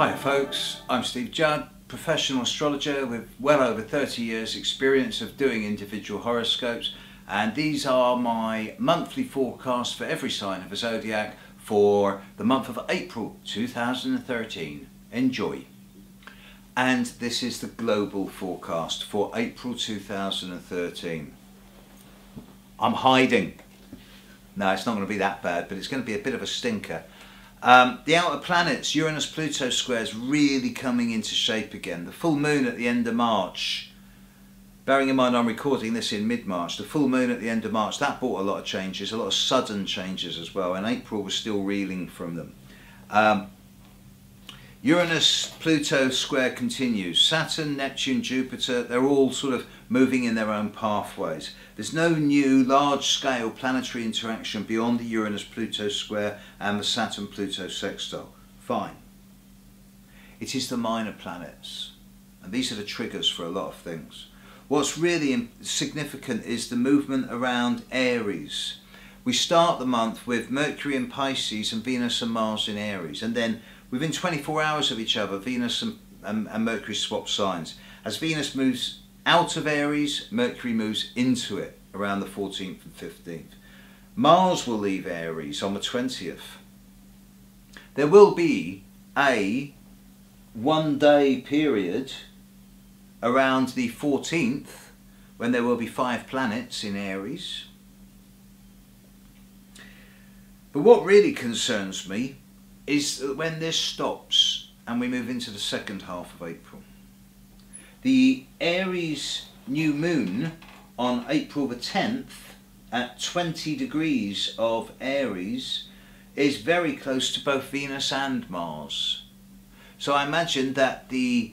Hi folks, I'm Judd, professional astrologer with well over 30 years experience of doing individual horoscopes, and these are my monthly forecasts for every sign of the zodiac for the month of April 2013. Enjoy. And this is the global forecast for April 2013. I'm hiding. No, it's not going to be that bad, but it's going to be a bit of a stinker. The outer planets, Uranus-Pluto square is really coming into shape again. The full moon at the end of March, bearing in mind I'm recording this in mid-March, the full moon at the end of March, that brought a lot of changes, a lot of sudden changes as well, and April was still reeling from them. Uranus-Pluto square continues. Saturn, Neptune, Jupiter, they're all sort of moving in their own pathways. There's no new large-scale planetary interaction beyond the Uranus-Pluto square and the Saturn-Pluto sextile. Fine. It is the minor planets, and these are the triggers for a lot of things. What's really significant is the movement around Aries. We start the month with Mercury in Pisces and Venus and Mars in Aries, and then within 24 hours of each other, Venus and Mercury swap signs. As Venus moves out of Aries, Mercury moves into it around the 14th and 15th. Mars will leave Aries on the 20th. There will be a one-day period around the 14th when there will be 5 planets in Aries. But what really concerns me is that when this stops and we move into the second half of April, the Aries new moon on April the 10th at 20 degrees of Aries is very close to both Venus and Mars. So I imagine that the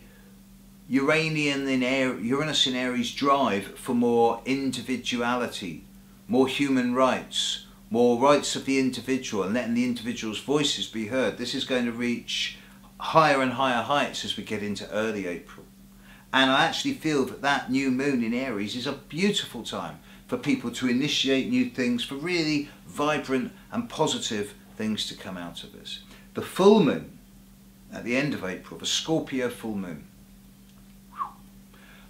Uranus in Aries drive for more individuality, more human rights, more rights of the individual, and letting the individual's voices be heard. This is going to reach higher and higher heights as we get into early April. And I actually feel that that new moon in Aries is a beautiful time for people to initiate new things, for really vibrant and positive things to come out of this. The full moon at the end of April, the Scorpio full moon.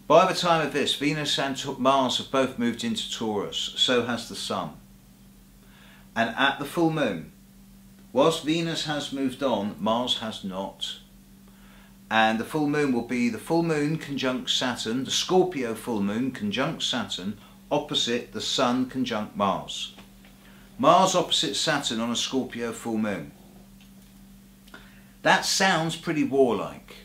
By the time of this, Venus and Mars have both moved into Taurus, so has the Sun. And at the full moon, whilst Venus has moved on, Mars has not. And the full moon will be the full moon conjunct Saturn, the Scorpio full moon conjunct Saturn, opposite the Sun conjunct Mars. Mars opposite Saturn on a Scorpio full moon. That sounds pretty warlike.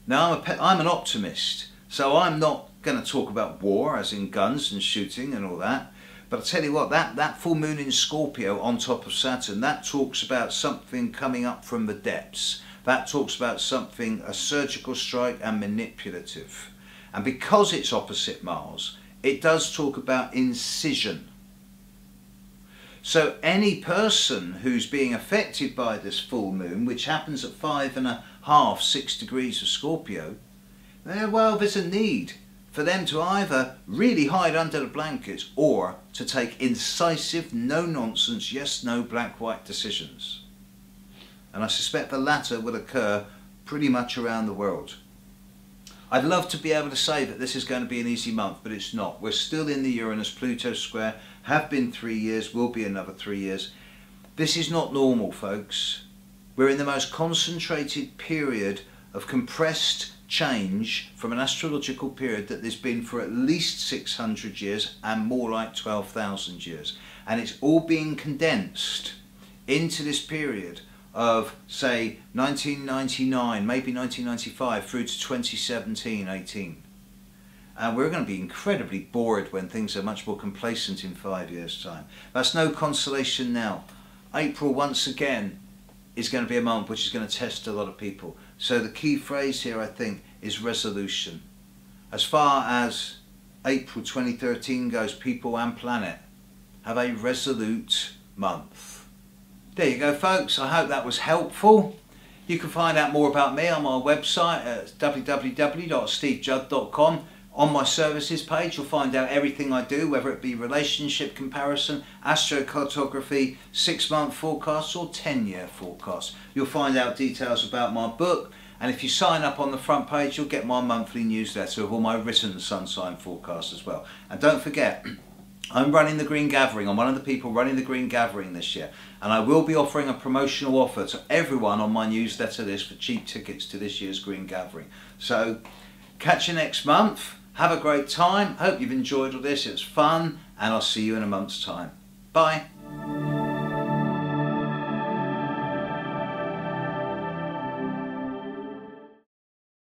Now I'm an optimist, so I'm not going to talk about war as in guns and shooting and all that. But I'll tell you what, that full moon in Scorpio on top of Saturn, that talks about something coming up from the depths. That talks about something, a surgical strike and manipulative. And because it's opposite Mars, it does talk about incision. So any person who's being affected by this full moon, which happens at 5.5, 6 degrees of Scorpio, well, there's a need for them to either really hide under the blankets or to take incisive, no-nonsense, yes-no, black-white decisions. And I suspect the latter will occur pretty much around the world. I'd love to be able to say that this is going to be an easy month, but it's not. We're still in the Uranus-Pluto square, have been 3 years, will be another 3 years. This is not normal, folks. We're in the most concentrated period of compressed change from an astrological period that there's been for at least 600 years and more like 12,000 years. And it's all being condensed into this period of, say, 1999, maybe 1995 through to 2017-18. And we're going to be incredibly bored when things are much more complacent in 5 years' time. That's no consolation now. April, once again, is going to be a month which is going to test a lot of people. So the key phrase here, I think, is resolution. As far as April 2013 goes, people and planet have a resolute month. There you go, folks. I hope that was helpful. You can find out more about me on my website at www.stevejudd.com. On my services page, you'll find out everything I do, whether it be relationship comparison, astrocartography, 6-month forecasts or 10-year forecasts. You'll find out details about my book And if you sign up on the front page, you'll get my monthly newsletter of all my written sun sign forecasts as well. And don't forget, I'm running the Green Gathering. I'm one of the people running the Green Gathering this year, and I will be offering a promotional offer to everyone on my newsletter list for cheap tickets to this year's Green Gathering. So catch you next month. Have a great time. Hope you've enjoyed all this. It was fun, and I'll see you in a month's time. Bye.